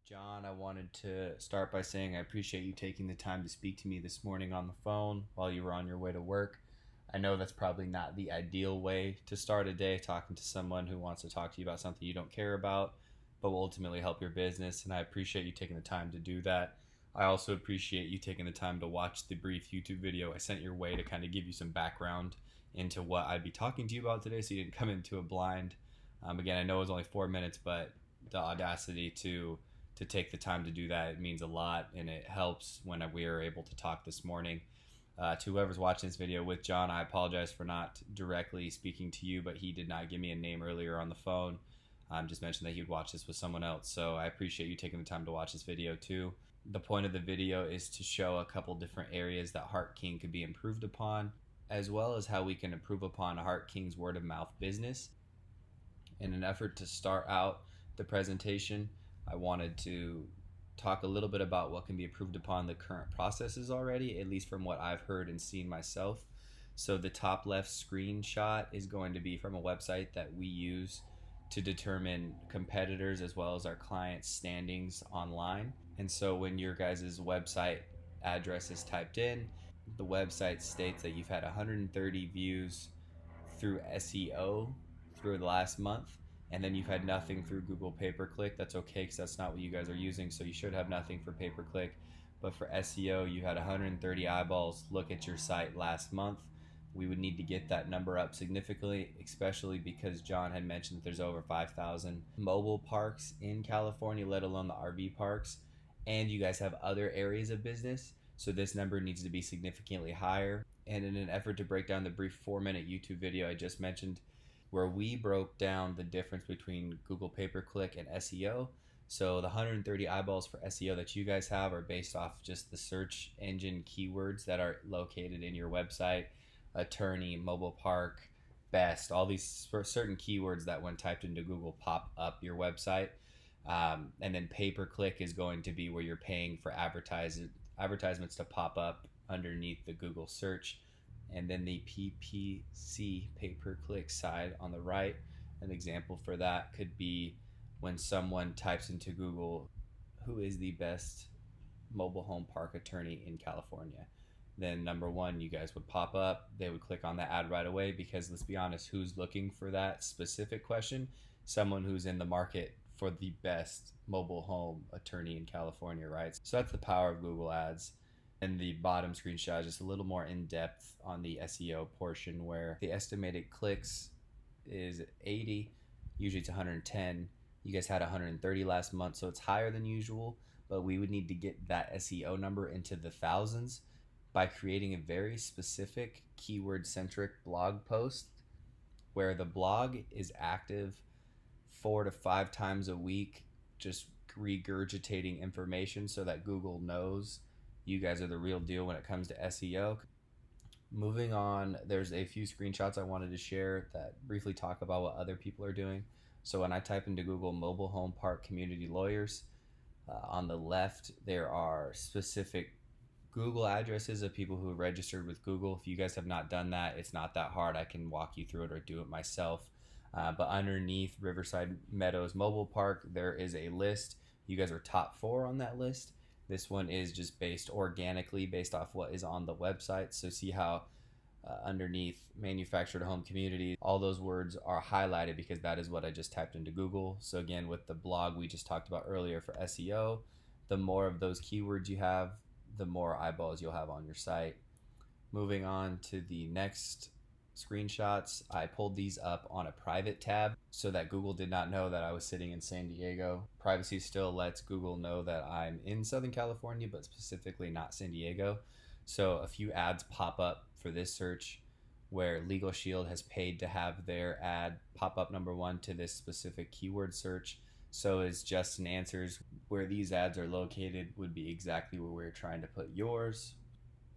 John, I wanted to start by saying I appreciate you taking the time to speak to me this morning on the phone while you were on your way to work. I know that's probably not the ideal way to start a day talking to someone who wants to talk to you about something you don't care about, but will ultimately help your business, and I appreciate you taking the time to do that. I also appreciate you taking the time to watch the brief YouTube video I sent your way to kind of give you some background into what I'd be talking to you about today so you didn't come into a blind. Again, I know it was only 4 minutes, but the audacity to take the time to do that. It means a lot, and it helps when we are able to talk this morning. To whoever's watching this video with John, I apologize for not directly speaking to you, but he did not give me a name earlier on the phone. Just mentioned that he would watch this with someone else, so I appreciate you taking the time to watch this video too. The point of the video is to show a couple different areas that Hart King could be improved upon, as well as how we can improve upon Hart King's word of mouth business. In an effort to start out the presentation, I wanted to talk a little bit about what can be improved upon the current processes already, at least from what I've heard and seen myself. So the top left screenshot is going to be from a website that we use to determine competitors as well as our clients' standings online. And so when your guys' website address is typed in, the website states that you've had 130 views through SEO through the last month, and then you've had nothing through Google pay-per-click. That's okay because that's not what you guys are using, so you should have nothing for pay-per-click. But for SEO, you had 130 eyeballs look at your site last month. We would need to get that number up significantly, especially because John had mentioned that there's over 5,000 mobile parks in California, let alone the RV parks, and you guys have other areas of business. So this number needs to be significantly higher. And in an effort to break down the brief 4-minute YouTube video I just mentioned, where we broke down the difference between Google pay-per-click and SEO. So the 130 eyeballs for SEO that you guys have are based off just the search engine keywords that are located in your website: attorney, mobile park, best, all these certain keywords that when typed into Google pop up your website. And then pay-per-click is going to be where you're paying for advertisements to pop up underneath the Google search. And then the PPC, pay-per-click side on the right, an example for that could be when someone types into Google, who is the best mobile home park attorney in California? Then number one, you guys would pop up. They would click on the ad right away because let's be honest, who's looking for that specific question? Someone who's in the market for the best mobile home attorney in California, right? So that's the power of Google Ads. And the bottom screenshot is just a little more in depth on the SEO portion, where the estimated clicks is 80, usually it's 110. You guys had 130 last month, so it's higher than usual, but we would need to get that SEO number into the thousands by creating a very specific keyword centric blog post where the blog is active 4 to 5 times a week, just regurgitating information so that Google knows you guys are the real deal when it comes to SEO. Moving on, there's a few screenshots I wanted to share that briefly talk about what other people are doing. So when I type into Google mobile home park community lawyers, on the left there are specific Google addresses of people who are registered with Google. If you guys have not done that, it's not that hard. I can walk you through it or do it myself. But underneath Riverside Meadows Mobile Park, there is a list. You guys are top 4 on that list. This one is just based organically, based off what is on the website. So see how underneath manufactured home community, all those words are highlighted because that is what I just typed into Google. So again, with the blog we just talked about earlier for SEO, the more of those keywords you have, the more eyeballs you'll have on your site. Moving on to the next screenshots, I pulled these up on a private tab so that Google did not know that I was sitting in San Diego. Privacy still lets Google know that I'm in Southern California, but specifically not San Diego. So a few ads pop up for this search where Legal Shield has paid to have their ad pop up number 1 to this specific keyword search. So is Justin Answers, where these ads are located, would be exactly where we're trying to put yours,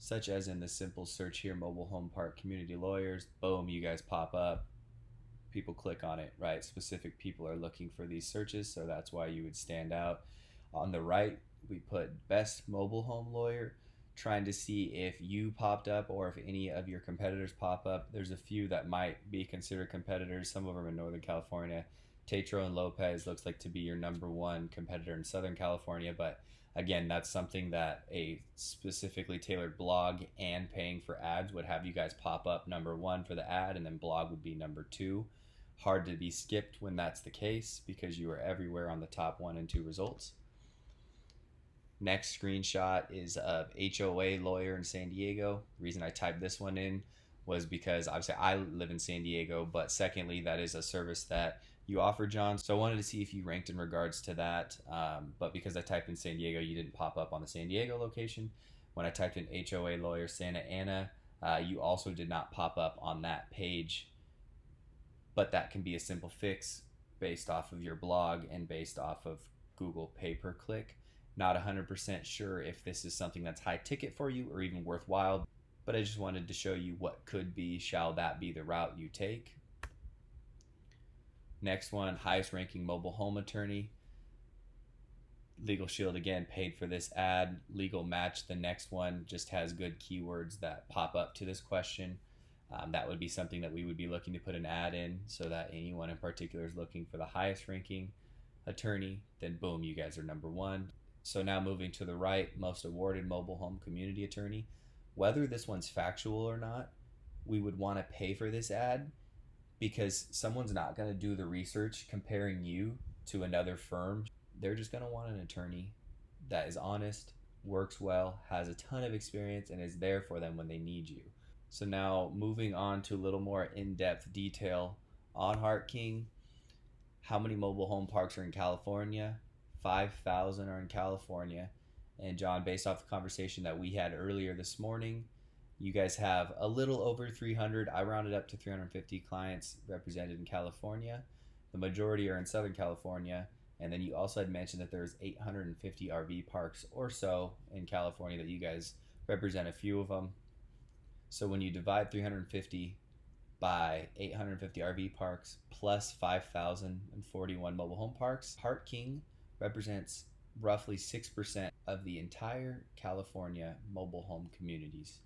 such as in the simple search here, mobile home park community lawyers. Boom, you guys pop up. People click on it, right? Specific people are looking for these searches, so that's why you would stand out. On the right, we put best mobile home lawyer, trying to see if you popped up or if any of your competitors pop up. There's a few that might be considered competitors. Some of them in Northern California Tetro and Lopez looks like to be your number one competitor in Southern California, but again, that's something that a specifically tailored blog and paying for ads would have you guys pop up number one for the ad, and then blog would be number two. Hard to be skipped when that's the case because you are everywhere on the top 1 and 2 results. Next screenshot is of HOA lawyer in San Diego. The reason I typed this one in was because obviously I live in San Diego, but secondly, that is a service that you offer, John. So I wanted to see if you ranked in regards to that. But because I typed in San Diego, you didn't pop up on the San Diego location. When I typed in HOA lawyer Santa Ana, you also did not pop up on that page. But that can be a simple fix based off of your blog and based off of Google pay-per-click. Not 100% sure if this is something that's high ticket for you or even worthwhile, but I just wanted to show you what could be, shall that be the route you take. Next one, highest ranking mobile home attorney. Legal Shield again paid for this ad. Legal Match, the next one, just has good keywords that pop up to this question. That would be something that we would be looking to put an ad in so that anyone in particular is looking for the highest ranking attorney, then boom, you guys are number one. So now moving to the right, most awarded mobile home community attorney. Whether this one's factual or not, we would want to pay for this ad because someone's not going to do the research comparing you to another firm. They're just going to want an attorney that is honest, works well, has a ton of experience, and is there for them when they need you. So now moving on to a little more in-depth detail on Hart King. How many mobile home parks are in California? 5,000 are in California. And John, based off the conversation that we had earlier this morning, you guys have a little over 300. I rounded up to 350 clients represented in California. The majority are in Southern California. And then you also had mentioned that there's 850 RV parks or so in California that you guys represent a few of them. So when you divide 350 by 850 RV parks plus 5,041 mobile home parks, Hart King represents roughly 6% of the entire California mobile home communities.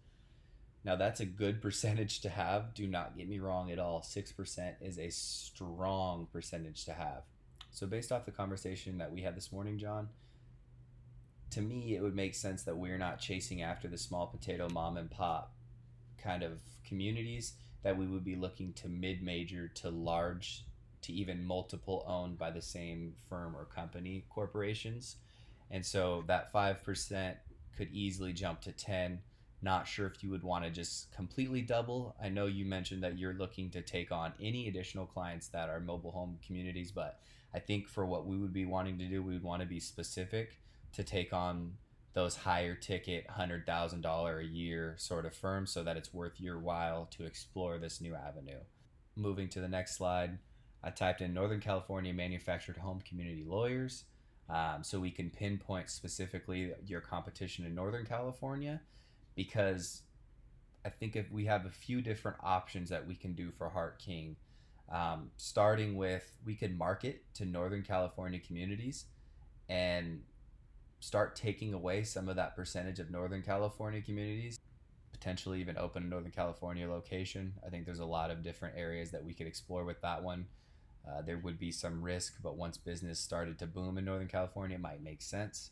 Now that's a good percentage to have. Do not get me wrong at all. 6% is a strong percentage to have. So based off the conversation that we had this morning, John, to me it would make sense that we're not chasing after the small potato mom and pop kind of communities, that we would be looking to mid-major to large to even multiple owned by the same firm or company corporations. And so that 5% could easily jump to 10. Not sure if you would want to just completely double. I know you mentioned that you're looking to take on any additional clients that are mobile home communities, but I think for what we would be wanting to do, we would want to be specific to take on those higher ticket $100,000 a year sort of firms so that it's worth your while to explore this new avenue. Moving to the next slide, I typed in Northern California manufactured home community lawyers so we can pinpoint specifically your competition in Northern California, because I think if we have a few different options that we can do for Hart King. Starting with, we could market to Northern California communities and start taking away some of that percentage of Northern California communities, potentially even open a Northern California location. I think there's a lot of different areas that we could explore with that one. There would be some risk, but once business started to boom in Northern California, it might make sense.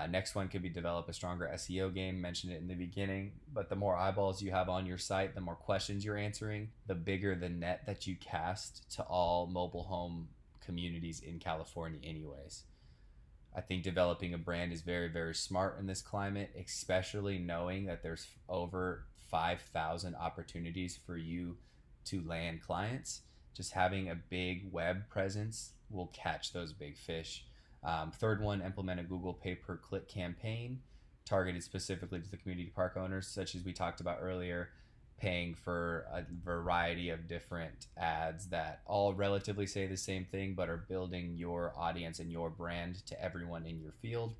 Next one could be develop a stronger SEO game. Mentioned it in the beginning, but the more eyeballs you have on your site, the more questions you're answering, the bigger the net that you cast to all mobile home communities in California anyways. I think developing a brand is very, very smart in this climate, especially knowing that there's over 5,000 opportunities for you to land clients. Just having a big web presence will catch those big fish. Third one, implement a Google pay-per-click campaign targeted specifically to the community park owners, such as we talked about earlier, paying for a variety of different ads that all relatively say the same thing but are building your audience and your brand to everyone in your field.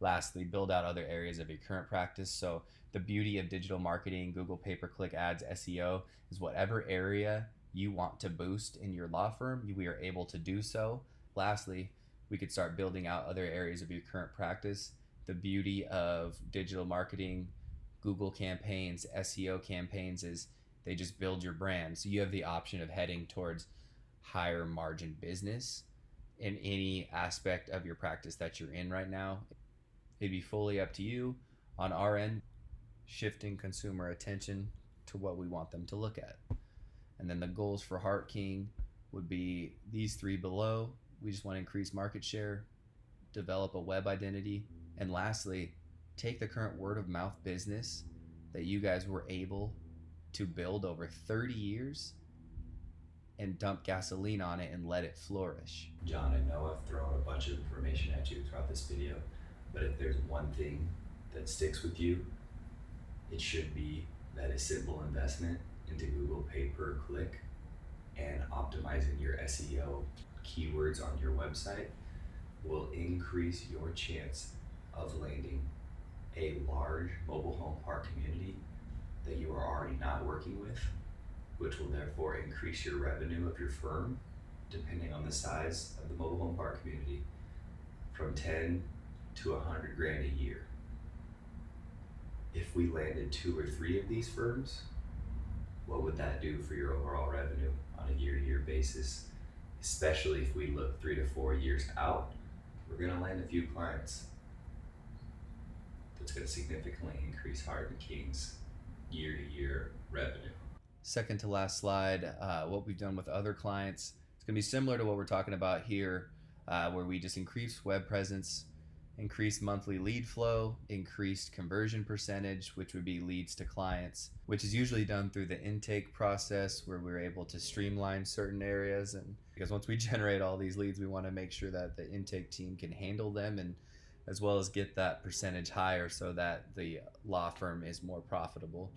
Lastly, build out other areas of your current practice. So the beauty of digital marketing, Google pay-per-click ads, SEO, is whatever area you want to boost in your law firm, we are able to do so. Lastly, we could start building out other areas of your current practice. The beauty of digital marketing, Google campaigns, SEO campaigns is they just build your brand. So you have the option of heading towards higher margin business in any aspect of your practice that you're in right now. It'd be fully up to you. On our end, shifting consumer attention to what we want them to look at. And then the goals for Hart King would be these three below. We just want to increase market share, develop a web identity, and lastly, take the current word of mouth business that you guys were able to build over 30 years and dump gasoline on it and let it flourish. John, I know I've thrown a bunch of information at you throughout this video, but if there's one thing that sticks with you, it should be that a simple investment into Google pay per click and optimizing your SEO keywords on your website will increase your chance of landing a large mobile home park community that you are already not working with, which will therefore increase your revenue of your firm, depending on the size of the mobile home park community, from 10 to 100 grand a year. If we landed 2 or 3 of these firms, what would that do for your overall revenue on a year-to-year basis? Especially if we look 3 to 4 years out, we're gonna land a few clients. That's gonna significantly increase Hart & King's year-to-year revenue. Second to last slide, what we've done with other clients. It's going to be similar to what we're talking about here, where we just increase web presence, increased monthly lead flow, increased conversion percentage, which would be leads to clients, which is usually done through the intake process where we're able to streamline certain areas. And because once we generate all these leads, we want to make sure that the intake team can handle them, and as well as get that percentage higher so that the law firm is more profitable.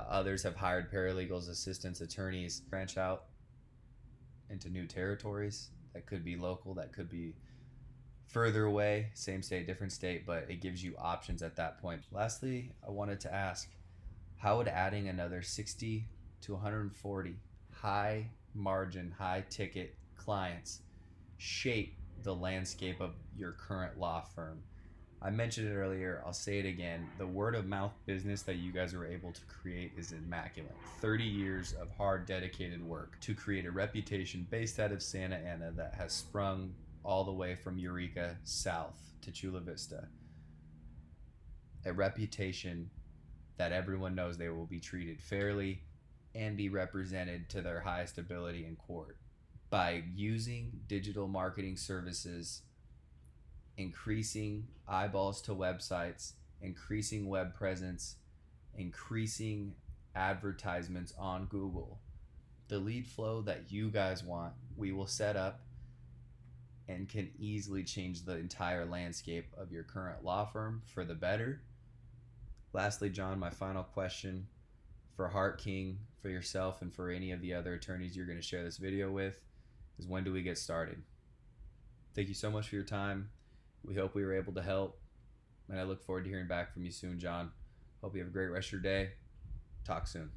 Others have hired paralegals, assistants, attorneys, branch out into new territories. That could be local, that could be further away, same state, different state, but it gives you options at that point. Lastly, I wanted to ask, how would adding another 60 to 140 high margin, high ticket clients shape the landscape of your current law firm? I mentioned it earlier, I'll say it again. The word of mouth business that you guys were able to create is immaculate. 30 years of hard, dedicated work to create a reputation based out of Santa Ana that has sprung all the way from Eureka south to Chula Vista. A reputation that everyone knows they will be treated fairly and be represented to their highest ability in court. By using digital marketing services, increasing eyeballs to websites, increasing web presence, increasing advertisements on Google, the lead flow that you guys want, we will set up and can easily change the entire landscape of your current law firm for the better. Lastly, John, my final question for Hart King, for yourself, and for any of the other attorneys you're going to share this video with is, when do we get started? Thank you so much for your time. We hope we were able to help, and I look forward to hearing back from you soon, John. Hope you have a great rest of your day. Talk soon.